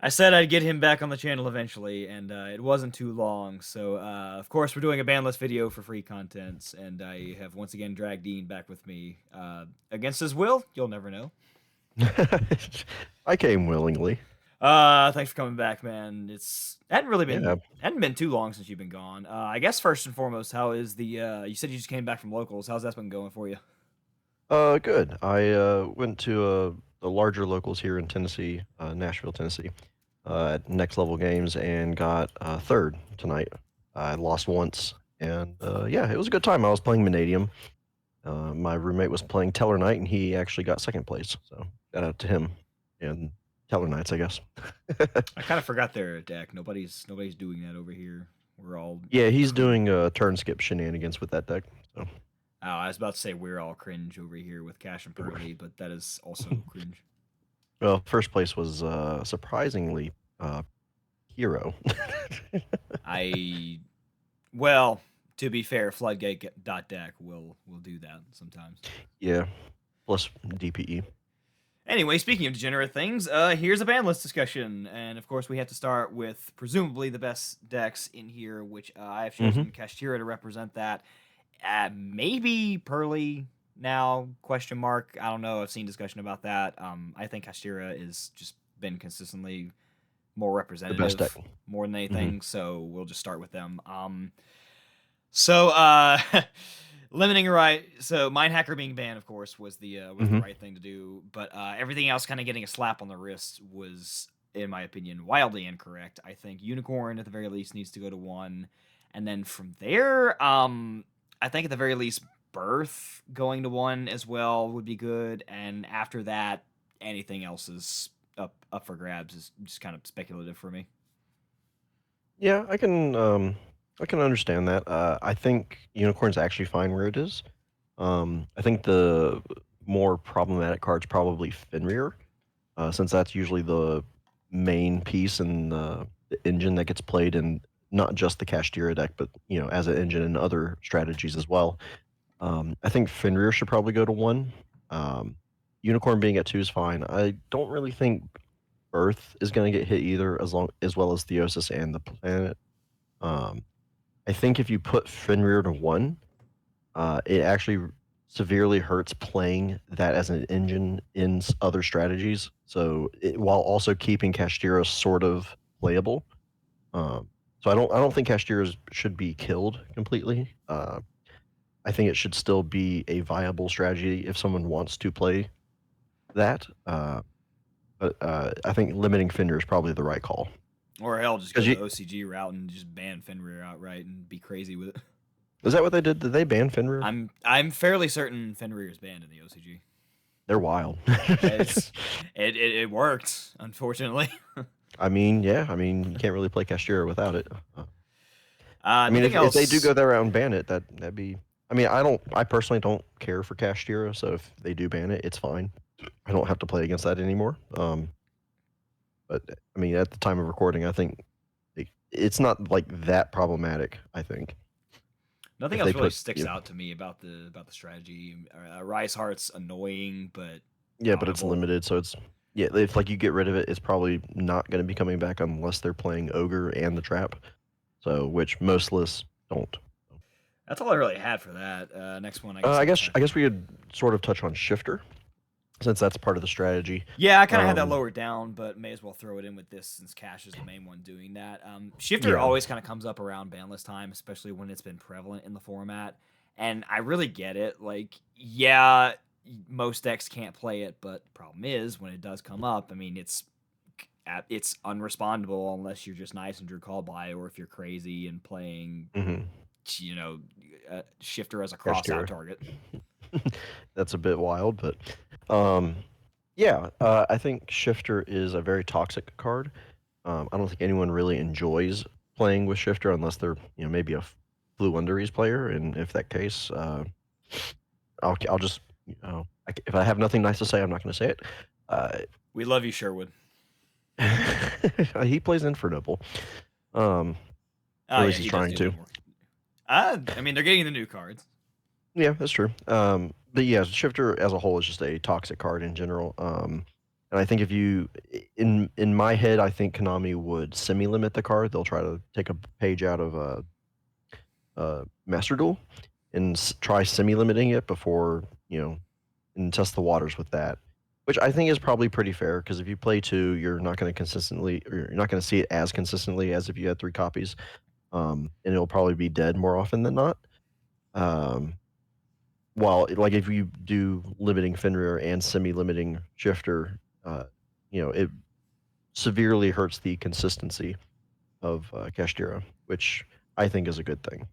I said I'd get him back on the channel eventually, and it wasn't too long. So, of course, we're doing a Banlist video for free content, and I have once again dragged Dean back with me. Against his will, you'll never know. I came willingly. Thanks for coming back, man. Hadn't been too long since you've been gone. I guess first and foremost, how is you said you just came back from locals. How's that been going for you? Good. I went to the larger locals here in Tennessee, Nashville, Tennessee, at Next Level Games and got third tonight. I lost once, and yeah, it was a good time. I was playing Manadium. My roommate was playing Teller Knight, and he actually got second place. So shout out to him and Teller Knights, I guess. I kind of forgot their deck. Nobody's doing that over here. We're all Yeah, he's doing turn skip shenanigans with that deck. So. Oh, I was about to say we're all cringe over here with Cash and Pearly, but that is also cringe. Well, first place was surprisingly Hero. Well, to be fair, Floodgate.deck will do that sometimes. Yeah, plus DPE. Anyway, speaking of degenerate things, here's a ban list discussion, and of course we have to start with presumably the best decks in here, which I have chosen Kashira to represent that. Maybe Pearly now, question mark. I don't know. I've seen discussion about that. I think Kashira is just been consistently more representative more than anything, so we'll just start with them. Limiting right. So Mindhacker being banned, of course, was the right thing to do, but everything else kind of getting a slap on the wrist was, in my opinion, wildly incorrect. I think Unicorn at the very least needs to go to 1, and then from there, I think at the very least, Birth going to 1 as well would be good. And after that, anything else is up for grabs. Is just kind of speculative for me. Yeah, I can understand that. I think Unicorn's actually fine where it is. I think the more problematic card's probably Fenrir, since that's usually the main piece in the engine that gets played in not just the Kashtira deck, but as an engine in other strategies as well. I think Fenrir should probably go to 1. Unicorn being at 2 is fine. I don't really think Earth is going to get hit either, as well as Theosis and the planet. I think if you put Fenrir to 1, it actually severely hurts playing that as an engine in other strategies. So while also keeping Kashtira sort of playable. So I don't think Kashtira should be killed completely. I think it should still be a viable strategy if someone wants to play that. But I think limiting Fenrir is probably the right call. Or hell, just go the OCG route and just ban Fenrir outright and be crazy with it. Is that what they did? Did they ban Fenrir? I'm fairly certain Fenrir is banned in the OCG. They're wild. It worked, unfortunately. I mean, yeah. I mean, you can't really play Kashira without it. I mean, if they do go that route and ban it, that'd be. I mean, I personally don't care for Kashira, so if they do ban it, it's fine. I don't have to play against that anymore. But I mean, at the time of recording, I think it's not like that problematic. I think. Nothing else really sticks out to me about the strategy. Rise Heart's annoying, but yeah, but it's limited, so it's if like you get rid of it, it's probably not going to be coming back unless they're playing Ogre and the Trap. So which most lists don't. That's all I really had for that. Next one, I guess we could sort of touch on Shifter, since that's part of the strategy. Yeah, I kind of had that lower down, but may as well throw it in with this since Cash is the main one doing that. Shifter always kind of comes up around banlist time, especially when it's been prevalent in the format. And I really get it. Like, yeah, most decks can't play it, but the problem is when it does come up, I mean, it's unrespondable unless you're just nice and drew call by, or if you're crazy and playing, Shifter as a cross-out target. That's a bit wild, but yeah, I think Shifter is a very toxic card. I don't think anyone really enjoys playing with Shifter unless they're maybe a Blue Wonderies player, and if that case, I'll just if I have nothing nice to say, I'm not going to say it. We love you, Sherwood. He plays Infernoble. At least he's trying to. I mean, they're getting the new cards. Yeah, that's true. But yeah, Shifter as a whole is just a toxic card in general. And And I think if you in my head, I think Konami would semi-limit the card. They'll try to take a page out of Master Duel and try semi-limiting it before, and test the waters with that. Which I think is probably pretty fair because if you play two, you're not going to consistently, or you're not going to see it as consistently as if you had three copies, and it'll probably be dead more often than not. Um, while like if you do limiting Fenrir and semi-limiting Shifter, it severely hurts the consistency of Kashtira, which I think is a good thing.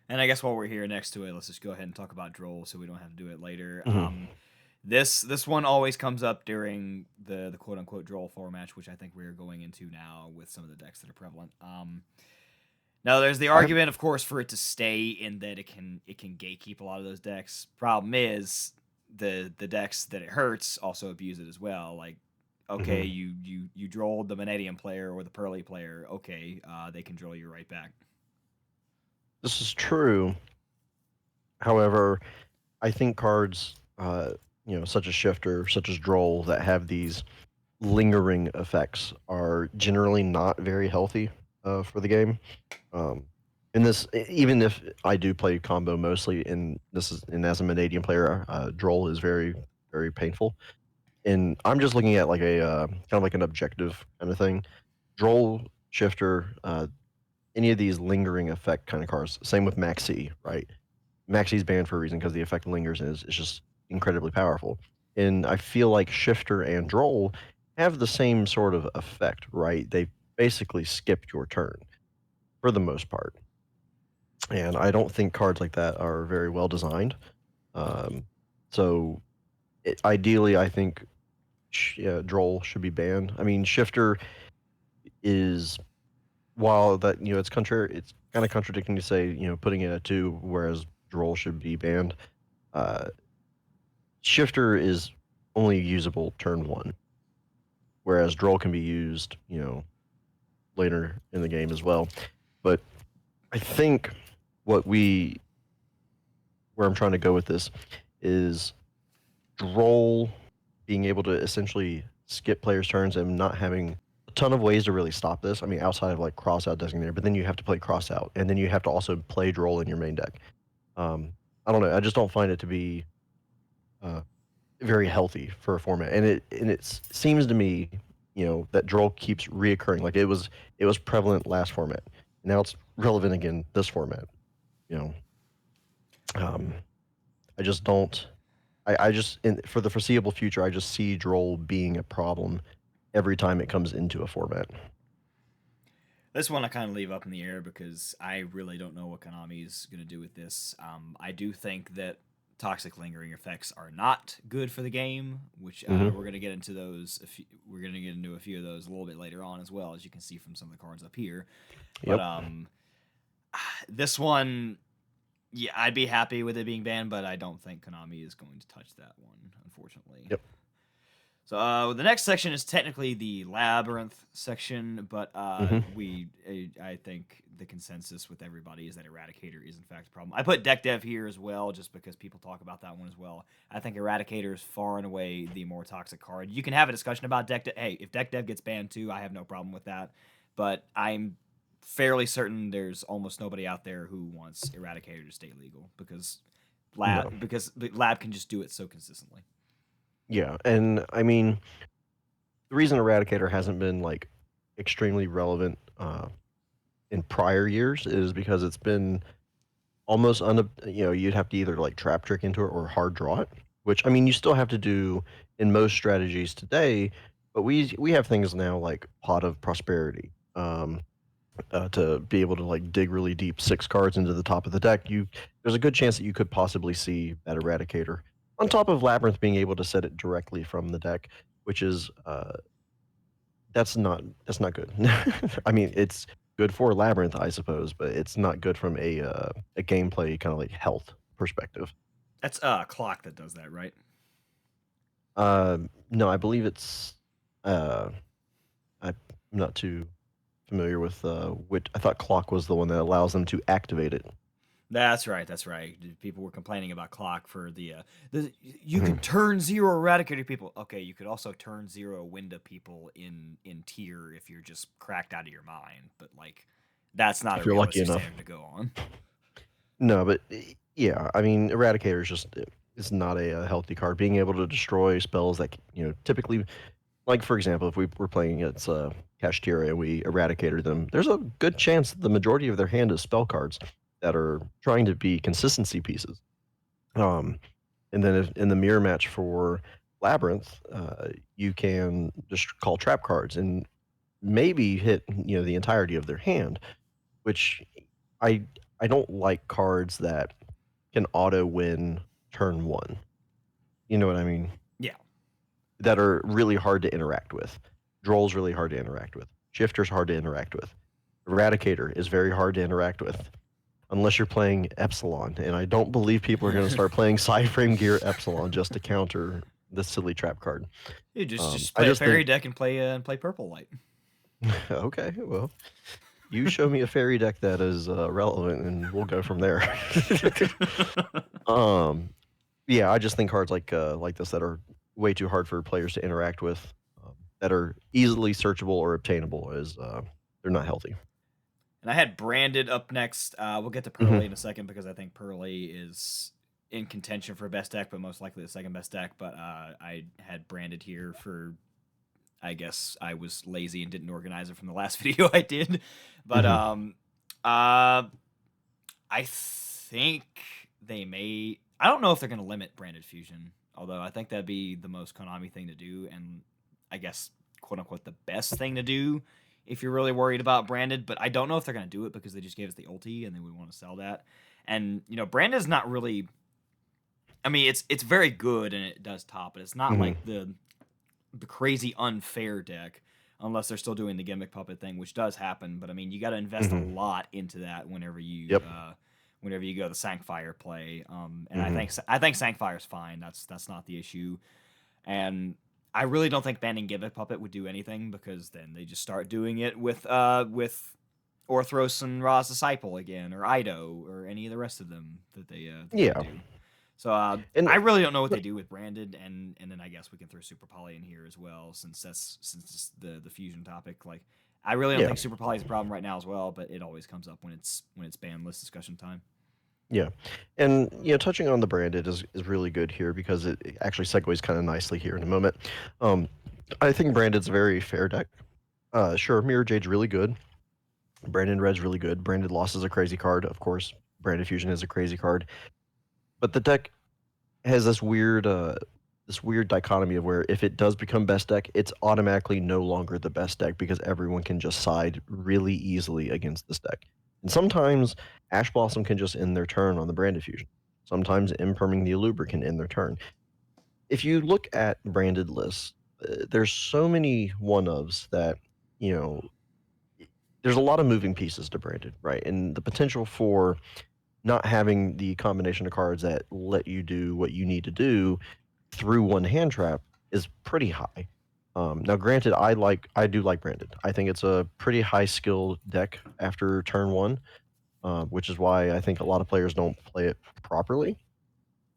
And I guess while we're here next to it, let's just go ahead and talk about Droll so we don't have to do it later. Mhm. This one always comes up during the quote unquote Droll 4 match, which I think we're going into now with some of the decks that are prevalent. Now there's the I have, argument, of course, for it to stay in that it can gatekeep a lot of those decks. Problem is the decks that it hurts also abuse it as well. Like, okay, mhm. you drolled the Manadium player or the Pearly player. Okay, they can droll you right back. This is true. However, I think cards, such as Shifter, such as Droll, that have these lingering effects are generally not very healthy for the game. Um, and this, even if I do play combo mostly, and as a Manadium player, Droll is very, very painful. And I'm just looking at like a kind of like an objective kind of thing. Droll, Shifter, any of these lingering effect kind of cards. Same with Maxi, right? Maxi's banned for a reason because the effect lingers and is just incredibly powerful. And I feel like Shifter and Droll have the same sort of effect, right? They basically skip your turn for the most part. And I don't think cards like that are very well designed. Um, so ideally, I think Droll should be banned. I mean, Shifter is while that it's contrary, it's kind of contradicting to say putting it at two, whereas Droll should be banned. Uh, Shifter is only usable turn one, whereas Droll can be used later in the game as well. But I think what we where I'm trying to go with this is Droll being able to essentially skip players' turns and not having a ton of ways to really stop this. I mean, outside of like cross out designator, but then you have to play cross out, and then you have to also play Droll in your main deck. I don't know. I just don't find it to be uh, very healthy for a format, and it seems to me, that Droll keeps reoccurring. Like it was prevalent last format, now it's relevant again this format. You know, um, I just don't. I just for the foreseeable future, I just see Droll being a problem every time it comes into a format. This one I kind of leave up in the air because I really don't know what Konami's going to do with this. I do think that toxic lingering effects are not good for the game, which Hmm. we're going to get into those. We're going to get into a few of those a little bit later on as well, as you can see from some of the cards up here. But Yep. this one, yeah, I'd be happy with it being banned, but I don't think Konami is going to touch that one, unfortunately. Yep. So the next section is technically the labyrinth section, but Hmm. I think the consensus with everybody is that Eradicator is in fact a problem. I put deck dev here as well, just because people talk about that one as well. I think Eradicator is far and away the more toxic card. You can have a discussion about deck dev. Hey, if deck dev gets banned too, I have no problem with that. But I'm fairly certain there's almost nobody out there who wants Eradicator to stay legal No. because the lab can just do it so consistently. Yeah, and I mean the reason Eradicator hasn't been like extremely relevant in prior years is because it's been almost you'd have to either like trap trick into it or hard draw it, which I mean you still have to do in most strategies today, but we have things now like Pot of Prosperity, to be able to like dig really deep 6 cards into the top of the deck. There's a good chance that you could possibly see that Eradicator on top of Labyrinth being able to set it directly from the deck, which is that's not good. I mean, it's good for Labyrinth, I suppose, but it's not good from a gameplay kind of like health perspective. That's clock that does that, right? No, I believe it's uh, I'm not too familiar with which. I thought Clock was the one that allows them to activate it. That's right. That's right. People were complaining about clock for the you Mhm. can turn zero eradicator people. Okay, you could also turn zero window people in tier if you're just cracked out of your mind. But like, that's not a If you're lucky realistic enough. standard to go on. No, but yeah, I mean, Eradicator is just it's not a healthy card. Being able to destroy spells that typically, like for example, if we were playing against Kashira and we eradicated them, there's a good chance the majority of their hand is spell cards that are trying to be consistency pieces. Um, and then if, in the mirror match for Labyrinth, you can just call trap cards and maybe hit the entirety of their hand, which I I don't like cards that can auto win turn one. You know what I mean? Yeah. That are really hard to interact with. Droll's really hard to interact with. Shifter's hard to interact with. Eradicator is very hard to interact with. Unless you're playing Epsilon. And I don't believe people are going to start playing Frame Gear Epsilon just to counter this silly trap card. You just I play a just fairy think, deck and play purple light. okay, well, you show me a fairy deck that is relevant, and we'll go from there. um, yeah, I just think cards like this that are way too hard for players to interact with, that are easily searchable or obtainable, is they're not healthy. And I had Branded up next. We'll get to Hmm. Pearly in a second because I think Pearly is in contention for best deck, but most likely the second best deck. But I had Branded here for, I guess I was lazy and didn't organize it from the last video I did. But Hmm. I think they may. I don't know if they're going to limit Branded Fusion, although I think that'd be the most Konami thing to do, and I guess quote unquote the best thing to do if you're really worried about Branded. But I don't know if they're going to do it because they just gave us the ulti and they would want to sell that. And Branded is not really. I mean, it's very good and it does top, but it's not Hmm. like the crazy unfair deck unless they're still doing the gimmick puppet thing, which does happen. But I mean, you got to invest a Hmm. lot into that Yep. whenever you go the Sancfire play. And Hmm. I think Sancfire's fine. That's not the issue. And I really don't think banning gimmick puppet would do anything because then they just start doing it with Orthros and Ra's disciple again, or Ido, or any of the rest of them that they Yeah. do. So And I really don't know what they do with Branded, and then I guess we can throw Super Poly in here as well, since it's the fusion topic. Like, I really don't yeah. think Super Poly is a problem right now as well, but it always comes up when it's ban list discussion time. Yeah. And touching on the branded is really good here because it actually segues kind of nicely here in a moment. Um, I think branded's a very fair deck. Sure, Mirror Jade's really good. Branded Red's really good. Branded Loss is a crazy card, of course. Branded Fusion is a crazy card. But the deck has this weird dichotomy of where if it does become best deck, it's automatically no longer the best deck because everyone can just side really easily against this deck. And sometimes Ash Blossom can just end their turn on the Branded Fusion. Sometimes Imperming the Eluber can end their turn. If you look at branded lists, there's so many one ofs that, you know, there's a lot of moving pieces to branded, right? And the potential for not having the combination of cards that let you do what you need to do through one hand trap is pretty high. Now, granted, I do like branded. I think it's a pretty high skill deck after turn one, which is why I think a lot of players don't play it properly.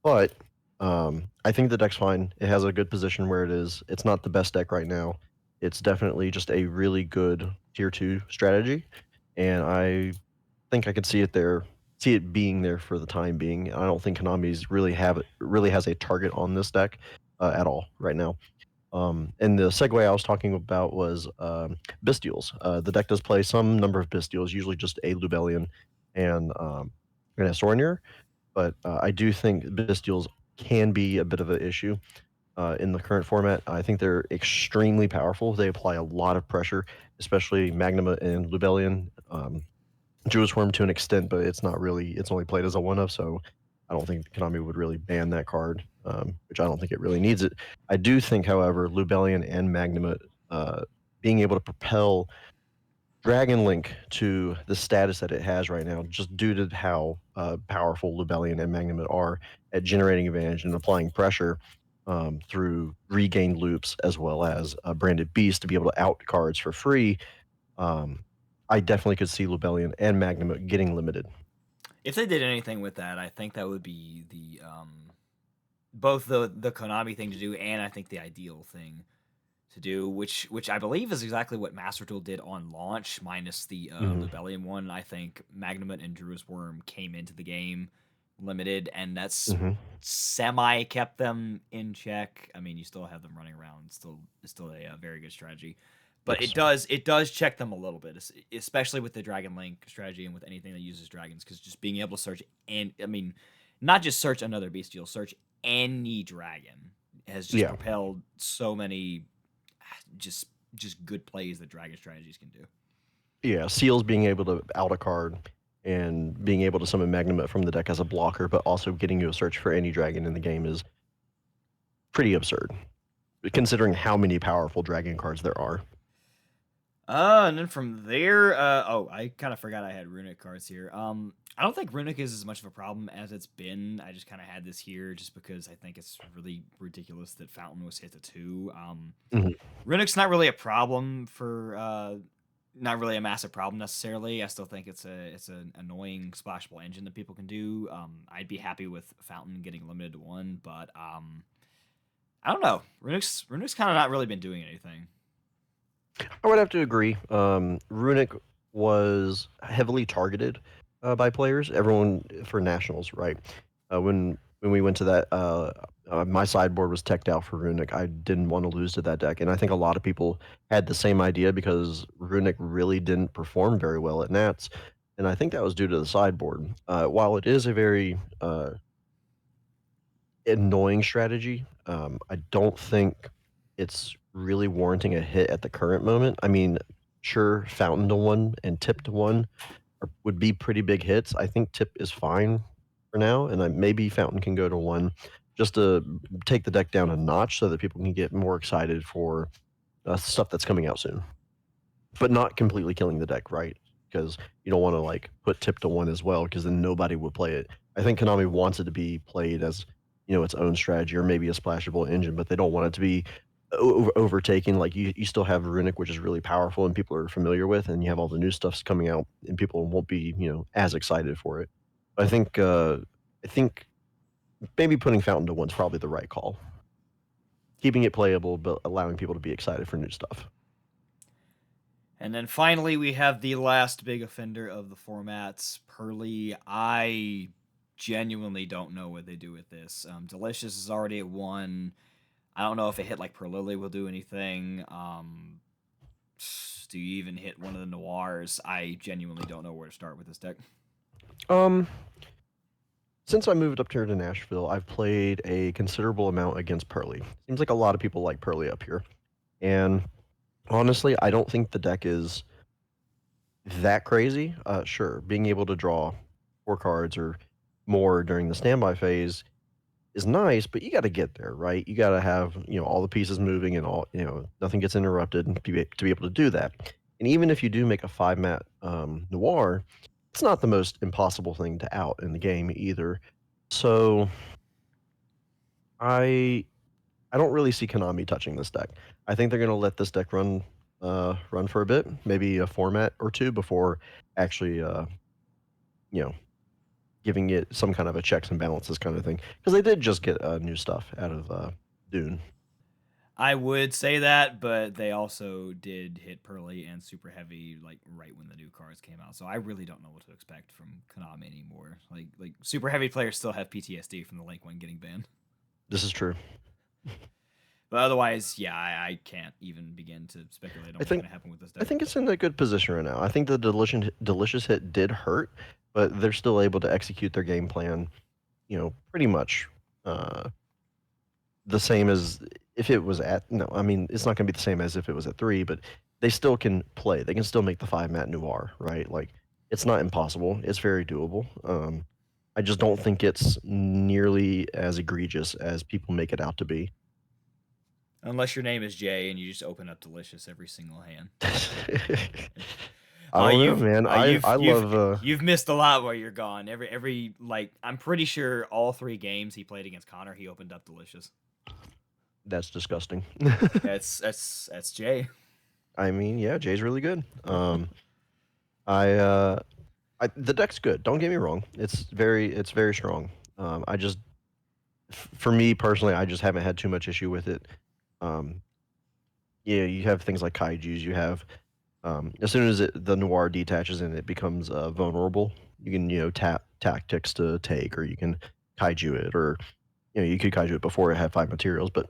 But I think the deck's fine. It has a good position where it is. It's not the best deck right now. It's definitely just a really good tier two strategy, and I think I could see it being there for the time being. I don't think Konami's really has a target on this deck at all right now. And the segue I was talking about was Bestials. The deck does play some number of Bestials, usually just a Lubellion and a Sornier, but I do think Bestials can be a bit of an issue in the current format. I think they're extremely powerful. They apply a lot of pressure, especially Magnuma and Lubellion. Jewish Worm to an extent, but it's not really. It's only played as a one of, so I don't think Konami would really ban that card, which I don't think it really needs it. I do think, however, Lubellion and Magnuma being able to propel Dragon Link to the status that it has right now, just due to how powerful Lubellion and Magnum are at generating advantage and applying pressure through regained loops as well as branded beast to be able to out cards for free. Um, I definitely could see Lubellion and Magnum getting limited. If they did anything with that, I think that would be the both the Konami thing to do, and I think the ideal thing to do, which I believe is exactly what Master Duel did on launch, minus the Hmm. Lubellium one. I think Magnamut and Dru's Worm came into the game limited, and that's Hmm. semi kept them in check. I mean, you still have them running around. It's still a very good strategy, but Yes. it does check them a little bit, especially with the Dragon Link strategy and with anything that uses dragons, because just being able to search, and I mean, not just search another bestial, search any dragon has just Yeah. propelled so many just just good plays that dragon strategies can do. Yeah. Seals being able to out a card and being able to summon Magnamut from the deck as a blocker, but also getting you a search for any dragon in the game is pretty absurd, considering how many powerful dragon cards there are. And then from there, oh, I kind of forgot I had Runic cards here. I don't think Runic is as much of a problem as it's been. I just kind of had this here just because I think it's really ridiculous that Fountain was hit to 2. Mhm. Runic's not really a problem for, not really a massive problem necessarily. I still think it's an annoying splashable engine that people can do. I'd be happy with Fountain getting limited to 1, but I don't know. Runic's kind of not really been doing anything. I would have to agree. Runic was heavily targeted by players. Everyone for nationals, right? When we went to that, my sideboard was teched out for Runic. I didn't want to lose to that deck, and I think a lot of people had the same idea because Runic really didn't perform very well at Nats, and I think that was due to the sideboard. While it is a very annoying strategy. I don't think it's really warranting a hit at the current moment. I mean, sure, Fountain to 1 and Tip to 1 would be pretty big hits. I think Tip is fine for now, and maybe Fountain can go to 1 just to take the deck down a notch so that people can get more excited for stuff that's coming out soon, but not completely killing the deck, right? Because you don't want to like put Tip to 1 as well, because then nobody would play it. I think Konami wants it to be played as its own strategy or maybe a splashable engine, but they don't want it to be overtaken. Like you still have Runic, which is really powerful and people are familiar with, and you have all the new stuffs coming out, and people won't be as excited for it. I think maybe putting Fountain to 1's probably the right call. Keeping it playable, but allowing people to be excited for new stuff. And then finally, we have the last big offender of the formats, Pearly. I genuinely don't know what they do with this. Delicious is already at 1. I don't know if a hit like Pearly will do anything. Do you even hit one of the Noirs? I genuinely don't know where to start with this deck. Um, Since I moved up here to Nashville, I've played a considerable amount against Pearly. Seems like a lot of people like Pearly up here. And honestly, I don't think the deck is that crazy. Sure, being able to draw 4 cards or more during the standby phase is nice, but you got to get there, right? You got to have all the pieces moving and all nothing gets interrupted, and to be able to do that. And even if you do make a 5 mat noir, it's not the most impossible thing to out in the game either. So I I don't really see Konami touching this deck. I think they're gonna let this deck run for a bit, maybe a format or two before actually you know giving it some kind of a checks and balances kind of thing. Because they did just get new stuff out of Dune. I would say that, but they also did hit Pearly and Super Heavy like right when the new cards came out. So I really don't know what to expect from Konami anymore. Like Super Heavy players still have PTSD from the Link one getting banned. This is true. But otherwise, yeah, I can't even begin to speculate on I what's think going to happen with this I deck. think it's in a good position right now. I think the delicious hit did hurt, but they're still able to execute their game plan. Pretty much uh, the same as if it was at no. I mean, it's not going to be the same as if it was at 3, but they still can play. They can still make the 5 mat noir, right? Like it's not impossible. It's very doable. I just don't think it's nearly as egregious as people make it out to be. Unless your name is Jay and you just open up Delicious every single hand. I don't know, You've man. I love you've missed a lot while you're gone. Every like I'm pretty sure all 3 games he played against Connor, he opened up Delicious. that's disgusting. That's Jay. I mean, yeah, Jay's really good. I uh The deck's good. Don't get me wrong. It's very strong. I just, for me personally, I just haven't had too much issue with it. Um, yeah, you have things like kaiju's. You have as soon as the noir detaches and it becomes vulnerable, you can tap tactics to take, or you can kaiju it, or you could kaiju it before it had 5 materials, but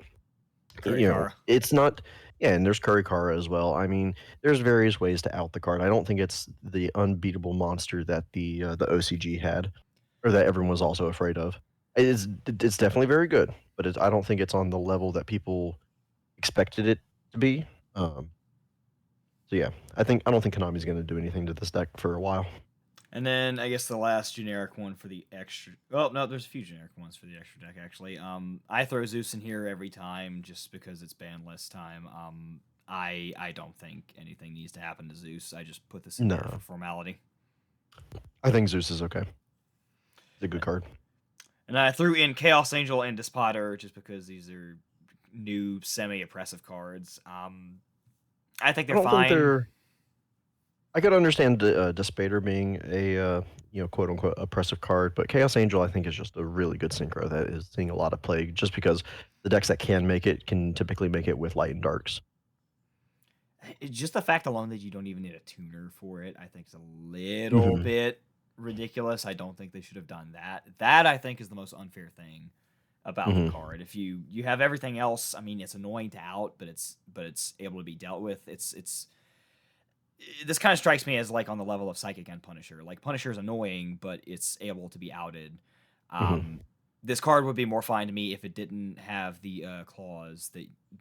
Kurikara. it's not. Yeah, and there's Kurikara as well. I mean, there's various ways to out the card. I don't think it's the unbeatable monster that the OCG had, or that everyone was also afraid of. It's definitely very good, but I don't think it's on the level that people expected it to be. Um, so yeah, I don't think Konami's going to do anything to this deck for a while. And then I guess the last generic one for the extra. Well, no, there's a few generic ones for the extra deck actually. I throw Zeus in here every time just because it's ban list time. I don't think anything needs to happen to Zeus. I just put this in there for No, formality. I think Zeus is okay. It's a good card. And I threw in Chaos Angel and Despotter just because these are new semi-oppressive cards. I think I they're don't think fine. they're. I could understand Despater being a quote unquote oppressive card, but Chaos Angel I think is just a really good synchro that is seeing a lot of play just because the decks that can make it can typically make it with light and darks. Just the fact alone that you don't even need a tuner for it, I think is a little Hmm. bit ridiculous. I don't think they should have done that. That I think is the most unfair thing about the Hmm. card. If you have everything else, I mean, it's annoying to out, but it's able to be dealt with. It's this kind of strikes me as like on the level of Psychic and Punisher. Like Punisher is annoying, but it's able to be outed. Hmm. Um, this card would be more fine to me if it didn't have the clause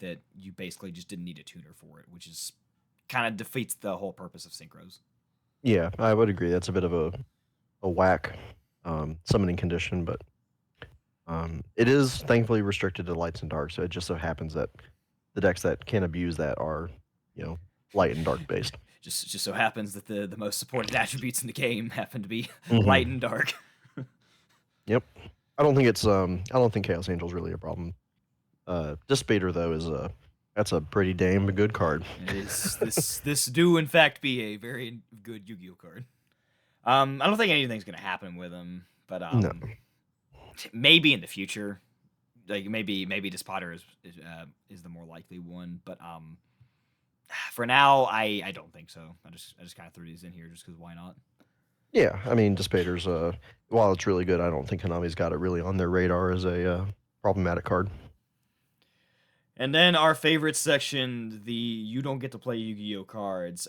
that you basically just didn't need a tuner for it, which is kind of defeats the whole purpose of synchros. Yeah, I would agree. That's a bit of a whack summoning condition, but it is thankfully restricted to lights and darks. So it just so happens that the decks that can abuse that are you know light and dark based. Just so happens that the most supported attributes in the game happen to be light Hmm. and dark. Yep. I don't think Chaos Angel's really a problem. Despater though is a that's a pretty damn good card. It is this do in fact be a very good Yu-Gi-Oh card. I don't think anything's gonna happen with him, but No. maybe in the future, like maybe Despotter is the more likely one, but for now I don't think so. I just kind of threw these in here just because why not? Yeah, I mean Despater's while it's really good, I don't think Konami's got it really on their radar as a problematic card. And then our favorite section, the you don't get to play Yu-Gi-Oh cards.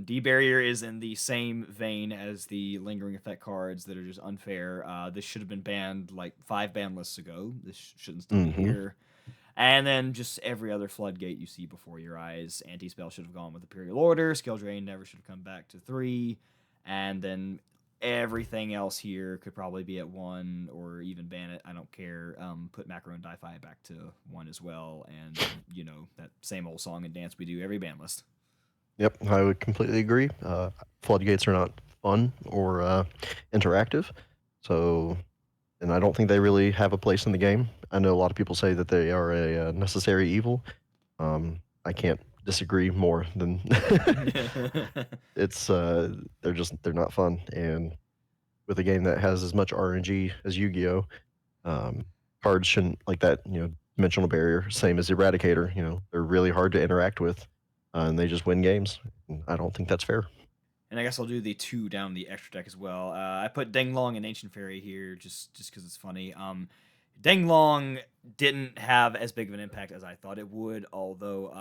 D-Barrier is in the same vein as the lingering effect cards that are just unfair. This should have been banned like 5 ban lists ago. This shouldn't still be Hmm. here. And then just every other floodgate you see before your eyes. Anti-spell should have gone with Imperial Order. Skill Drain never should have come back to 3. And then everything else here could probably be at 1 or even ban it. I don't care. Put Macro and Di-Fi back to 1 as well. And, that same old song and dance we do every ban list. Yep, I would completely agree. Floodgates are not fun or interactive, so and I don't think they really have a place in the game. I know a lot of people say that they are a necessary evil. I can't disagree more than it's they're not fun, and with a game that has as much RNG as Yu-Gi-Oh, um, cards shouldn't like that. Dimensional barrier, same as Eradicator. They're really hard to interact with, and they just win games. And I don't think that's fair. And I guess I'll do the 2 down the extra deck as well. I put Deng Long and Ancient Fairy here just because it's funny. Deng Long didn't have as big of an impact as I thought it would, although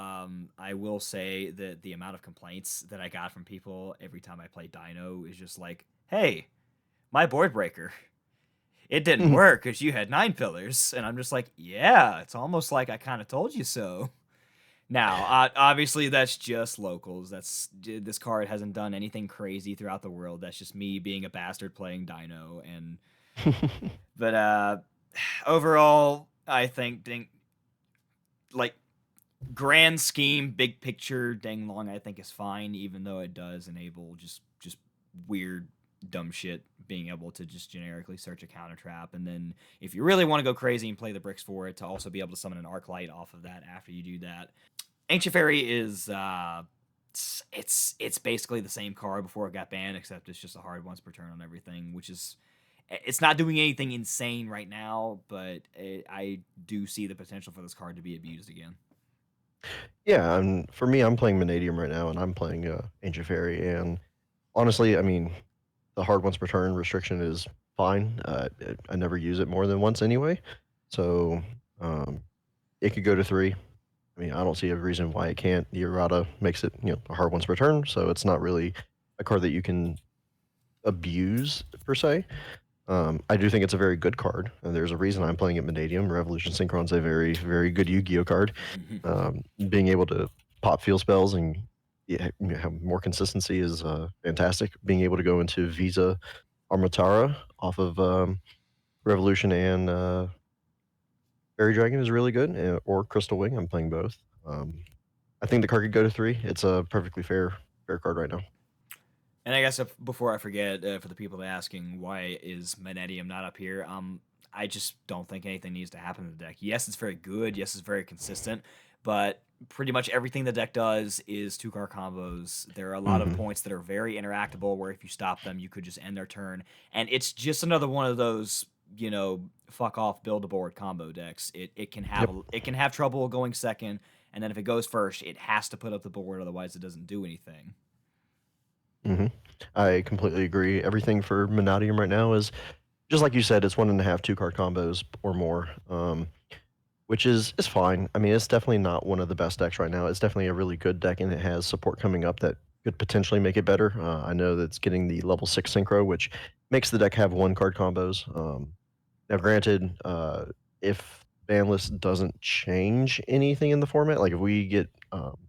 I will say that the amount of complaints that I got from people every time I play Dino is just like, hey, my board breaker, it didn't work because you had 9 pillars. And I'm just like, yeah, it's almost like I kind of told you so. Now, obviously, that's just locals. This card hasn't done anything crazy throughout the world. That's just me being a bastard playing Dino. But overall, I think like grand scheme, big picture, Deng Long, I think is fine, even though it does enable just weird dumb shit being able to just generically search a counter trap, and then if you really want to go crazy and play the bricks for it, to also be able to summon an arc light off of that after you do that. Ancient Fairy is it's basically the same card before it got banned, except it's just a hard once per turn on everything, which is it's not doing anything insane right now, but I do see the potential for this card to be abused again. Yeah, and for me, I'm playing Manadium right now, and I'm playing Ancient Fairy, and honestly, I mean, the hard once per turn restriction is fine. I never use it more than once anyway, so um, it could go to 3. I mean, I don't see a reason why it can't. The errata makes it, a hard once per turn, so it's not really a card that you can abuse per se. I do think it's a very good card, and there's a reason I'm playing it Manadium. Revolution Synchron's a very, very good Yu-Gi-Oh card. Being able to pop field spells and have more consistency is fantastic. Being able to go into Visa Armatara off of Revolution and Fairy Dragon is really good, or Crystal Wing. I'm playing both. I think the card could go to 3. It's a perfectly fair card right now. And I guess before I forget, for the people asking why is Manadium not up here, I just don't think anything needs to happen in the deck. Yes, it's very good. Yes, it's very consistent, but pretty much everything the deck does is 2-card combos. There are a lot of points that are very interactable, where if you stop them, you could just end their turn, and it's just another one of those fuck off build a board combo decks. It can have it can have trouble going second, and then if it goes first, it has to put up the board, otherwise it doesn't do anything. I completely agree. Everything for Manadium right now is just like you said. It's 1.5 2-card combos or more, which is fine. I mean, it's definitely not one of the best decks right now. It's definitely a really good deck, and it has support coming up that could potentially make it better. I know that it's getting the level 6 synchro, which makes the deck have 1-card combos. Now, granted, if Banlist doesn't change anything in the format, like if we get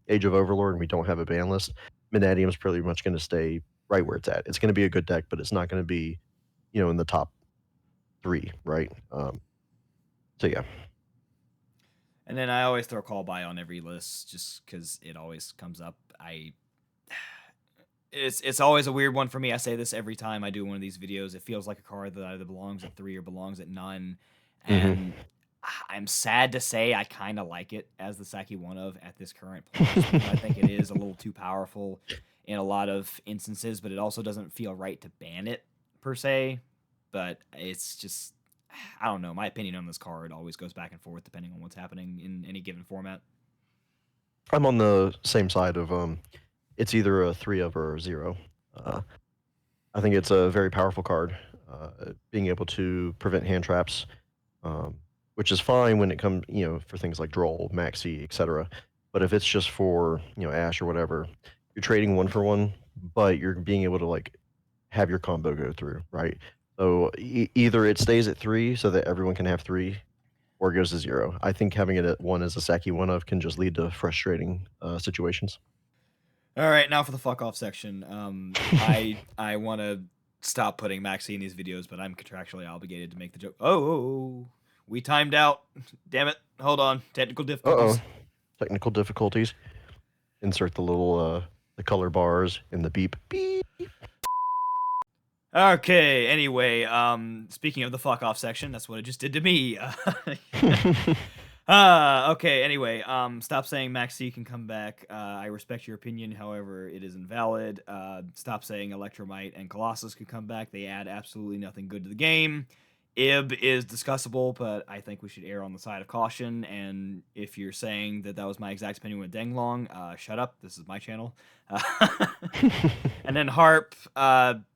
Age of Overlord and we don't have a Banlist, Manadium is pretty much going to stay right where it's at. It's going to be a good deck, but it's not going to be, in the top 3, right? So yeah. And then I always throw Call By on every list just because it always comes up. It's always a weird one for me. I say this every time I do one of these videos. It feels like a card that either belongs at 3 or belongs at none. And I'm sad to say I kind of like it as the Saki one of at this current point. I think it is a little too powerful in a lot of instances, but it also doesn't feel right to ban it per se. But it's just, I don't know. My opinion on this card always goes back and forth depending on what's happening in any given format. I'm on the same side of it's either a 3 of or a 0. I think it's a very powerful card. Being able to prevent hand traps, which is fine when it comes, for things like Droll, Maxi, etc. But if it's just for, Ash or whatever, you're trading 1 for 1, but you're being able to like have your combo go through, right? So either it stays at 3 so that everyone can have 3, or it goes to 0. I think having it at 1 as a Saki one of can just lead to frustrating situations. All right, now for the fuck off section. I want to stop putting Maxi in these videos, but I'm contractually obligated to make the joke. Oh, we timed out. Damn it. Hold on. Technical difficulties. Technical difficulties. Insert the little the color bars in the beep beep. Okay, anyway, speaking of the fuck off section, that's what it just did to me. Okay, anyway, stop saying Maxi can come back. I respect your opinion, however, it is invalid. Stop saying Electromite and Colossus can come back. They add absolutely nothing good to the game. Ib is discussable, but I think we should err on the side of caution. And if you're saying that was my exact opinion with Deng Long, shut up. This is my channel. And then Harp,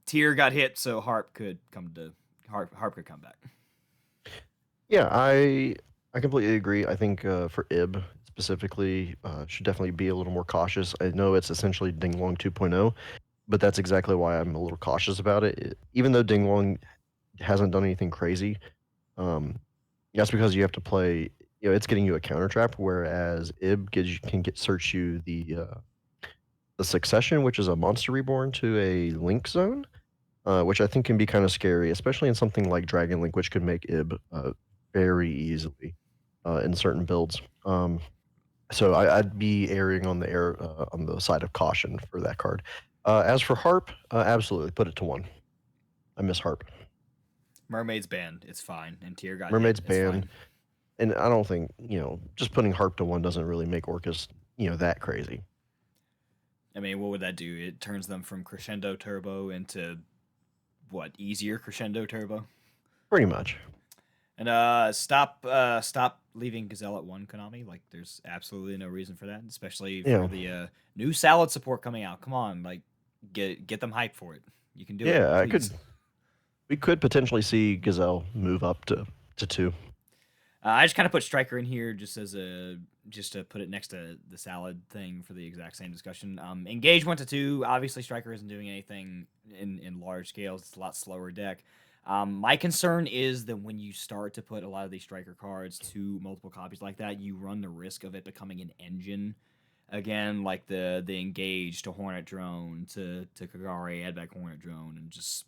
Tier got hit, so Harp could come back. Yeah, I completely agree. I think for Ib specifically, should definitely be a little more cautious. I know it's essentially Ding Long 2.0, but that's exactly why I'm a little cautious about it. Even though Ding Long hasn't done anything crazy, that's because you have to play. It's getting you a counter trap, whereas Ib can search you the Succession, which is a monster reborn to a Link zone, which I think can be kind of scary, especially in something like Dragon Link, which could make Ib very easily in certain builds. So I'd be erring on the side of caution for that card. As for Harp, absolutely put it to 1. I miss Harp. Mermaid's banned. It's fine. And Tier got Mermaid's hit. It's banned, fine. and I don't think just putting Harp to 1 doesn't really make Orcus that crazy. I mean, what would that do? It turns them from crescendo turbo into what, easier crescendo turbo? Pretty much. And stop leaving Gazelle at one, Konami. Like, there's absolutely no reason for that, especially for Yeah. the new salad support coming out. Come on, like, get them hyped for it. You can do it, Yeah, please. we could potentially see Gazelle move up to 2. I just kind of put Striker in here just to put it next to the salad thing for the exact same discussion. Engage went to 2. Obviously, Striker isn't doing anything in large scales. It's a lot slower deck. My concern is that when you start to put a lot of these Striker cards to multiple copies like that, you run the risk of it becoming an engine again, like the Engage to Hornet Drone to Kagari, add back Hornet Drone, and just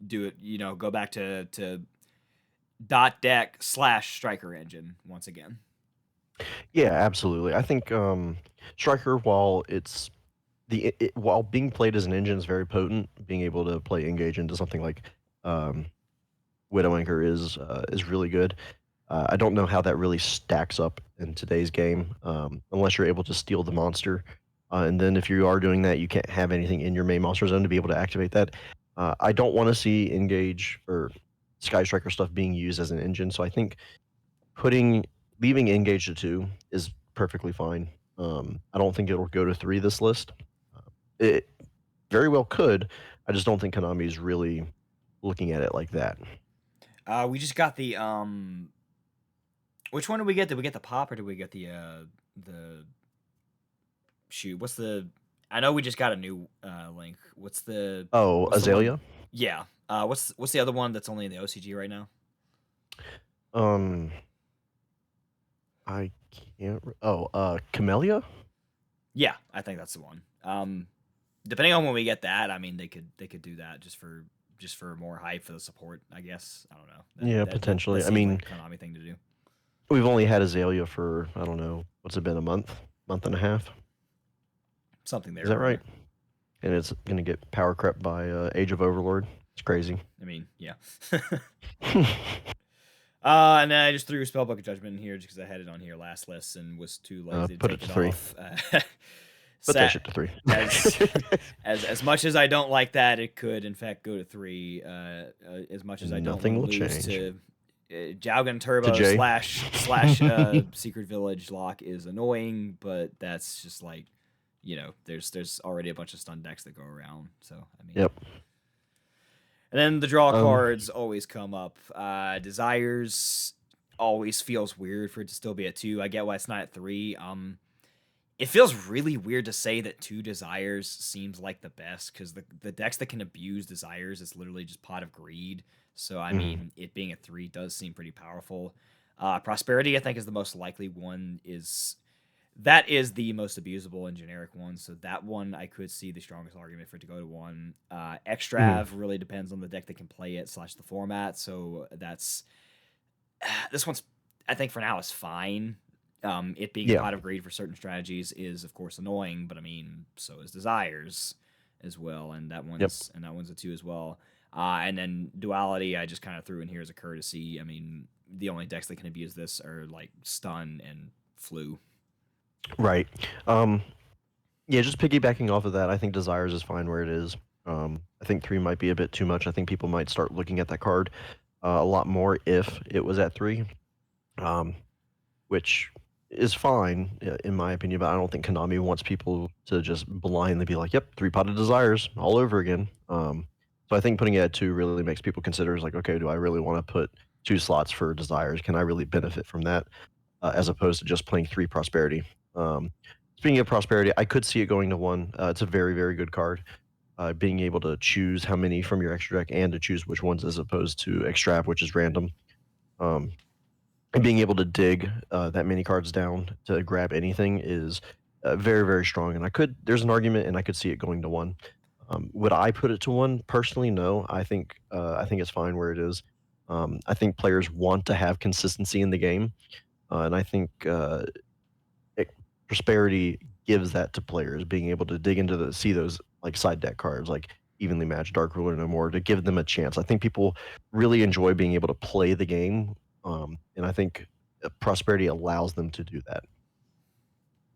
do it. Go back to dot deck / striker engine once again. Yeah, absolutely. I think Striker, while while being played as an engine is very potent, being able to play Engage into something like um, Widow Anchor is really good. I don't know how that really stacks up in today's game, unless you're able to steal the monster. And then if you are doing that, you can't have anything in your main monster zone to be able to activate that. I don't want to see Engage or Sky Striker stuff being used as an engine, so I think putting leaving Engage to 2 is perfectly fine. I don't think it'll go to 3 this list. It very well could. I just don't think Konami is really looking at it like that. We just got the which one did we get? Did we get the pop or did we get the shoot? What's the? I know we just got a new link. What's the? Oh, What's the one? Azalea? Yeah. What's the other one that's only in the OCG right now? Um, I Camellia? Yeah, I think that's the one. Depending on when we get that, I mean, they could do that just for more hype for the support. I guess I don't know. Yeah, That potentially. I seems mean, like a Konami thing to do. we've only had Azalea for, I don't know, what's it been, a month and a half? Something there. Is that right? And it's going to get power crept by Age of Overlord. It's crazy. I mean, yeah. And then I just threw Spellbook of Judgment in here just because I had it on here last list and was too lazy to Put take it to it 3. off. Put that shit to 3. As much as I don't like that, it could in fact go to 3. As much as I don't Nothing will lose change. to Jowgen Turbo J. / Secret Village lock is annoying, but that's just like, there's already a bunch of stun decks that go around. So I mean, Yep. And then the draw cards always come up. Desires always feels weird for it to still be at 2. I get why it's not at 3. It feels really weird to say that 2 Desires seems like the best because the decks that can abuse Desires is literally just Pot of Greed. So I mean, it being at 3 does seem pretty powerful. Prosperity, I think, is the most likely one. That is the most abusable and generic one, so that one I could see the strongest argument for it to go to 1. Extrav really depends on the deck that can play it / the format, so that's this one's, I think for now, is fine. It being Pot of Greed for certain strategies is of course annoying, but I mean, so is Desires as well, and that one's a 2 as well. And then Duality, I just kind of threw in here as a courtesy. I mean, the only decks that can abuse this are like Stun and Flu. Right. Yeah, just piggybacking off of that, I think Desires is fine where it is. I think 3 might be a bit too much. I think people might start looking at that card a lot more if it was at 3, which is fine in my opinion, but I don't think Konami wants people to just blindly be like, yep, 3-potted Desires all over again. So I think putting it at 2 really makes people consider, like, okay, do I really want to put 2 slots for Desires? Can I really benefit from that? As opposed to just playing 3 Prosperity. Speaking of Prosperity, I could see it going to 1. It's a very, very good card. Being able to choose how many from your extra deck and to choose which ones as opposed to Extrav, which is random. And being able to dig that many cards down to grab anything is very, very strong. And there's an argument, and I could see it going to 1. Would I put it to 1? Personally, no. I think it's fine where it is. I think players want to have consistency in the game. And I think Prosperity gives that to players, being able to dig into see those like side deck cards, like Evenly Matched, Dark Ruler, No More, to give them a chance. I think people really enjoy being able to play the game, and I think Prosperity allows them to do that.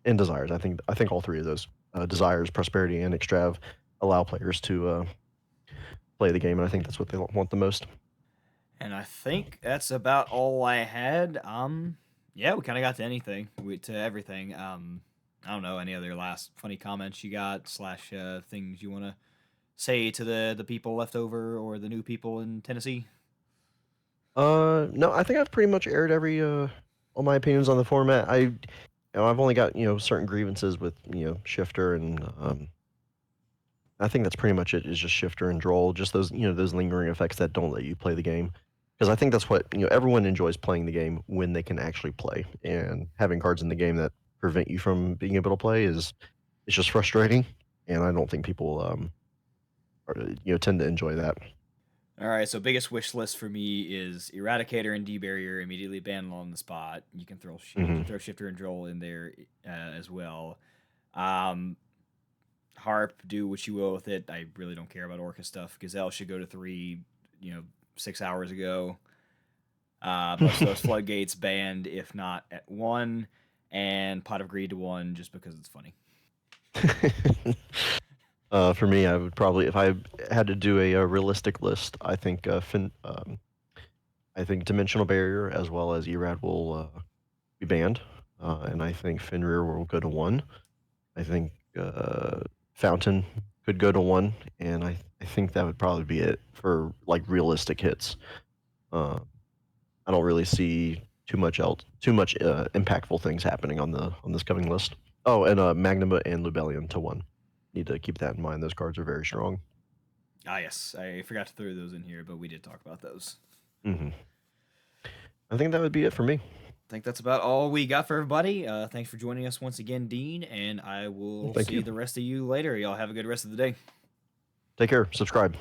And Desires, I think all 3 of those. Desires, Prosperity, and Extrav allow players to play the game, and I think that's what they want the most. And I think that's about all I had. Yeah, we kind of got to to everything. I don't know any other last funny comments you got slash things you want to say to the people left over or the new people in Tennessee. No, I think I've pretty much aired every all my opinions on the format. I've only got certain grievances with Shifter, and I think that's pretty much it. Is just Shifter and Droll, just those those lingering effects that don't let you play the game. Because I think that's what everyone enjoys playing the game when they can actually play, and having cards in the game that prevent you from being able to play is it's just frustrating, and I don't think people tend to enjoy that. All right, so biggest wish list for me is Eradicator and D-Barrier immediately ban on the spot. You Hmm. can throw Shifter and Droll in there as well. Um, Harp, do what you will with it. I really don't care about Orca stuff. Gazelle should go to 3, you know, 6 hours ago. Most of those floodgates banned, if not at 1, and Pot of Greed to 1, just because it's funny. For me, I would probably, if I had to do a realistic list, I think Dimensional Barrier as well as Erad will be banned, and I think Fenrir will go to 1. I think Fountain could go to 1, and I think that would probably be it for like realistic hits. Uh, I don't really see too much impactful things happening on this coming list. Oh, and Magnuma and Lubellion to 1. Need to keep that in mind. Those cards are very strong. Ah, yes, I forgot to throw those in here, but we did talk about those. Hmm. I think that would be it for me. I think that's about all we got for everybody. Thanks for joining us once again, Dean, and I will Thank see you. the rest of you later. Y'all have a good rest of the day. Take care. Subscribe.